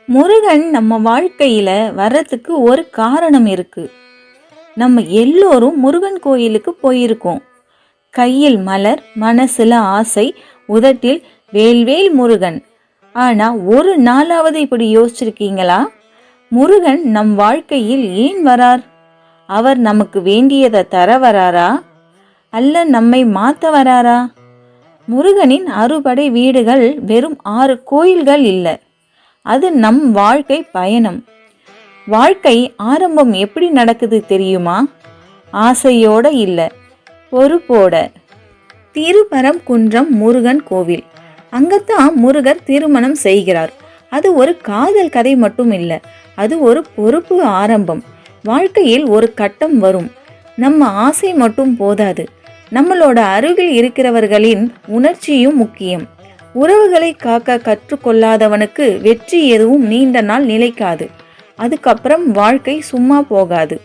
முருகன் நம்ம வாழ்க்கையில வர்றதுக்கு ஒரு காரணம் இருக்கு. நம்ம எல்லோரும் முருகன் கோயிலுக்கு போயிருக்கோம். கையில் மலர், மனசுல ஆசை, உதட்டில் வேல்வேல் முருகன். ஆனா ஒரு நாளாவது இப்படி யோசிச்சிருக்கீங்களா? முருகன் நம் வாழ்க்கையில் ஏன் வரார்? அவர் நமக்கு வேண்டியதை தர வராரா, அல்ல நம்மை மாத்த வராரா? முருகனின் அறுபடை வீடுகள் வெறும் 6 கோயில்கள் இல்லை, அது நம் வாழ்க்கை பயணம். வாழ்க்கை ஆரம்பம் எப்படி நடக்குது தெரியுமா? ஆசையோட இல்லை, பொறுப்போட. திருப்பரங்குன்றம் முருகன் கோவில், அங்கத்தான் முருகர் திருமணம் செய்கிறார். அது ஒரு காதல் கதை மட்டும் இல்லை, அது ஒரு பொறுப்பு ஆரம்பம். வாழ்க்கையில் ஒரு கட்டம் வரும், நம்ம ஆசை மட்டும் போதாது, நம்மளோட அருகில் இருக்கிறவர்களின் உணர்ச்சியும் முக்கியம். உறவுகளை காக்க கற்றுக்கொள்ளாதவனுக்கு வெற்றி எதுவும் நீண்ட நாள் நிலைக்காது. அதுக்கப்புறம் வாழ்க்கை சும்மா போகாது.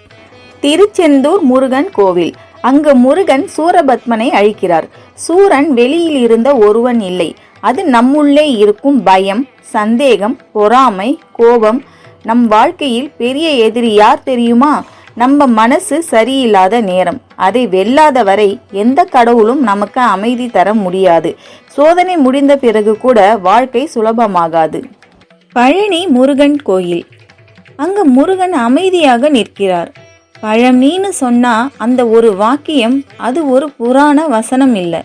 திருச்செந்தூர் முருகன் கோவில், அங்கு முருகன் சூரபத்மனை அழிக்கிறார். சூரன் வெளியில் இருந்த ஒருவன் இல்லை, அது நம்முள்ளே இருக்கும் பயம், சந்தேகம், பொறாமை, கோபம். நம் வாழ்க்கையில் பெரிய எதிரி யார் தெரியுமா? நம்ம மனசு சரியில்லாத நேரம். அதை வெல்லாத வரை எந்த கடவுளும் நமக்கு அமைதி தர முடியாது. சோதனை முடிந்த பிறகு கூட வாழ்க்கை சுலபமாகாது. பழனி முருகன் கோயில், அங்க முருகன் அமைதியாக நிற்கிறார். பழனின்னு சொன்னா அந்த ஒரு வாக்கியம், அது ஒரு புராண வசனம் இல்லை,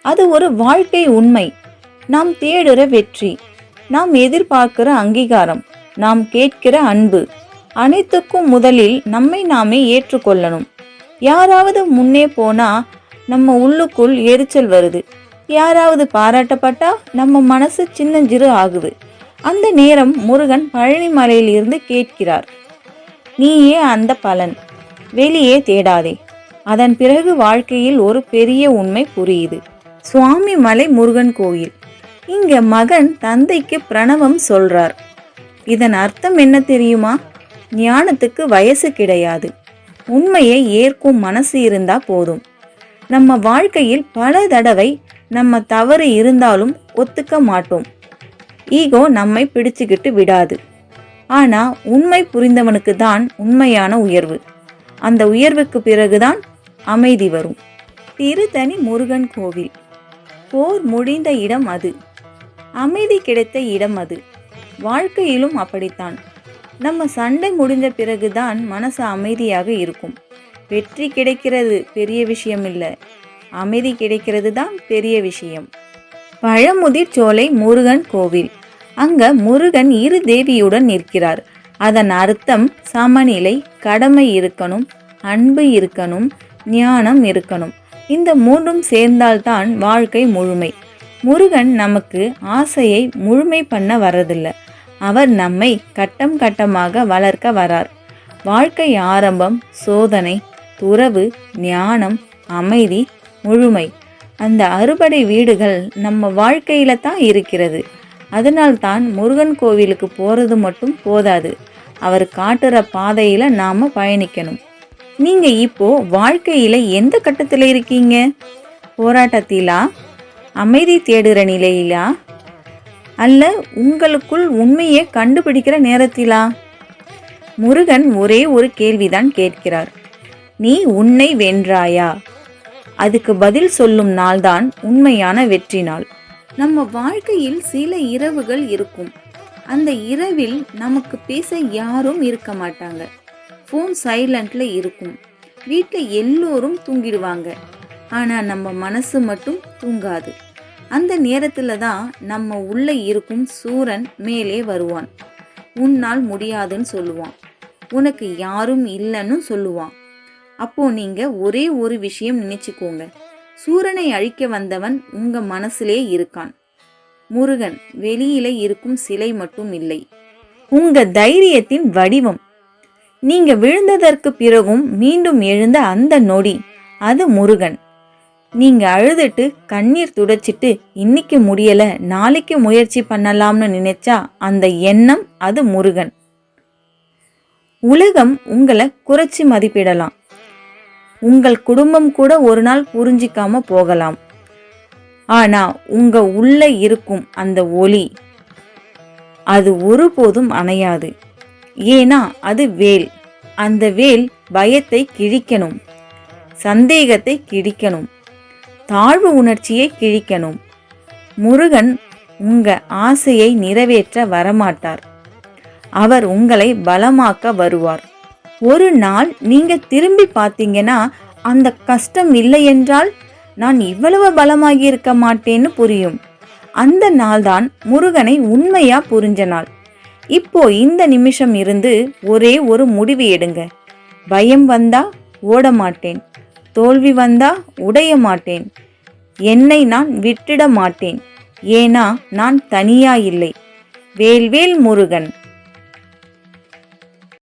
அது ஒரு வாழ்க்கை உண்மை. நாம் தேடுற வெற்றி, நாம் எதிர்பார்க்கிற அங்கீகாரம், நாம் கேட்கிற அன்பு, அனைத்துக்கும் முதலில் நம்மை நாமே ஏற்றுக்கொள்ளணும். யாராவது முன்னே போனா நம்ம உள்ளுக்குள் எரிச்சல் வருது, யாராவது பாராட்டப்பட்டா நம்ம மனசு சின்னஞ்சிறு ஆகுது. அந்த நேரம் முருகன் பழனி மலையில் இருந்து கேட்கிறார், நீயே அந்த பலன், வெளியே தேடாதே. அதன் பிறகு வாழ்க்கையில் ஒரு பெரிய உண்மை புரியுது. சுவாமி மலை முருகன் கோயில், இங்க மகன் தந்தைக்கு பிரணவம் சொல்றார். இதன் அர்த்தம் என்ன தெரியுமா? ஞானத்துக்கு வயசு கிடையாது, உண்மையை ஏற்கும் மனசு இருந்தா போதும். நம்ம வாழ்க்கையில் பல தடவை நம்ம தவறு இருந்தாலும் ஒத்துக்க மாட்டோம். ஈகோ நம்மை பிடிச்சுக்கிட்டு விடாது. ஆனா உண்மை புரிந்தவனுக்கு தான் உண்மையான உயர்வு. அந்த உயர்வுக்கு பிறகுதான் அமைதி வரும். திருத்தணி முருகன் கோவில், போர் முடிந்த இடம் அது, அமைதி கிடைத்த இடம் அது. வாழ்க்கையிலும் அப்படித்தான். நம்ம சண்டை முடிந்த பிறகுதான் மனசு அமைதியாக இருக்கும். வெற்றி கிடைக்கிறது பெரிய விஷயம் இல்லை, அமைதி கிடைக்கிறது தான் பெரிய விஷயம். பழமுதிர் சோலை முருகன் கோவில், அங்க முருகன் 2 தேவியுடன் நிற்கிறார். அதன் அர்த்தம் சமநிலை, கடமை இருக்கணும், அன்பு இருக்கணும், ஞானம் இருக்கணும். இந்த 3ம் சேர்ந்தால்தான் வாழ்க்கை முழுமை. முருகன் நமக்கு ஆசையை முழுமை பண்ண வர்றதில்லை, அவர் நம்மை கட்டம் கட்டமாக வளர்க்க வரார். வாழ்க்கை ஆரம்பம், சோதனை, துறவு, ஞானம், அமைதி, முழுமை. அந்த அறுபடை வீடுகள் நம்ம வாழ்க்கையில தான் இருக்கிறது. அதனால்தான் முருகன் கோவிலுக்கு போறது மட்டும் போதாது, அவர் காட்டுற பாதையில நாம பயணிக்கணும். நீங்க இப்போ வாழ்க்கையில எந்த கட்டத்தில் இருக்கீங்க? போராட்டத்திலா, அமைதி தேடுற நிலையிலா, அல்ல உங்களுக்குள் உண்மையை கண்டுபிடிக்கிற நேரத்திலா? முருகன் ஒரே ஒரு கேள்விதான் கேட்கிறார், நீ உன்னை வென்றாயா? அதுக்கு பதில் சொல்லும் நாள்தான் உண்மையான வெற்றி நாள். நம்ம வாழ்க்கையில் சில இரவுகள் இருக்கும். அந்த இரவில் நமக்கு பேச யாரும் இருக்க மாட்டாங்க. ஃபோன் சைலண்ட்ல இருக்கும். வீட்டில் எல்லோரும் தூங்கிடுவாங்க, ஆனா நம்ம மனசு மட்டும் தூங்காது. அந்த நேரத்துல தான் நம்ம உள்ள இருக்கும் சூரன் மேலே வருவான். உன்னால் முடியாதுன்னு சொல்லுவான், உனக்கு யாரும் இல்லைன்னு சொல்லுவான். அப்போ நீங்க ஒரே ஒரு விஷயம் நினைச்சுக்கோங்க, சூரனை அழிக்க வந்தவன் உங்க மனசுலே இருக்கான். முருகன் வெளியில இருக்கும் சிலை மட்டும் இல்லை, உங்க தைரியத்தின் வடிவம். நீங்க விழுந்ததற்கு பிறகும் மீண்டும் எழுந்த அந்த நொடி, அது முருகன். நீங்க அழுதுட்டு கண்ணீர் துடைச்சிட்டு இன்னைக்கு முடியல நாளைக்கு முயற்சி பண்ணலாம்னு நினைச்சா அந்த எண்ணம், அது முருகன். உலகம் உங்களை குறைச்சி மதிப்பிடலாம், உங்கள் குடும்பம் கூட ஒரு நாள் புரிஞ்சிக்காம போகலாம். ஆனா உங்க உள்ள இருக்கும் அந்த ஒளி, அது ஒருபோதும் அணையாது. ஏன்னா அது வேல். அந்த வேல் பயத்தை கிழிக்கணும், சந்தேகத்தை கிழிக்கணும், தாழ்வு உணர்ச்சியை கிழிக்கணும். முருகன் உங்க ஆசையை நிறைவேற்ற வரமாட்டார். அவர் உங்களை பலமாக்க வருவார். ஒரு நாள் நீங்க திரும்பி பார்த்தீங்கன்னா அந்த கஷ்டம் இல்லை என்றால் நான் இவ்வளவு பலமாகி இருக்க மாட்டேன்னு புரியும். அந்த நாள்தான் முருகனை உண்மையா புரிஞ்ச நாள். இப்போ இந்த நிமிஷம் இருந்து ஒரே ஒரு முடிவு எடுங்க. பயம் வந்தா ஓட மாட்டேன், தோல்வி வந்தா உடைய மாட்டேன், என்னை நான் விட்டுட மாட்டேன். ஏன்னா நான் தனியா இல்லை. வேல்வேல் முருகன்.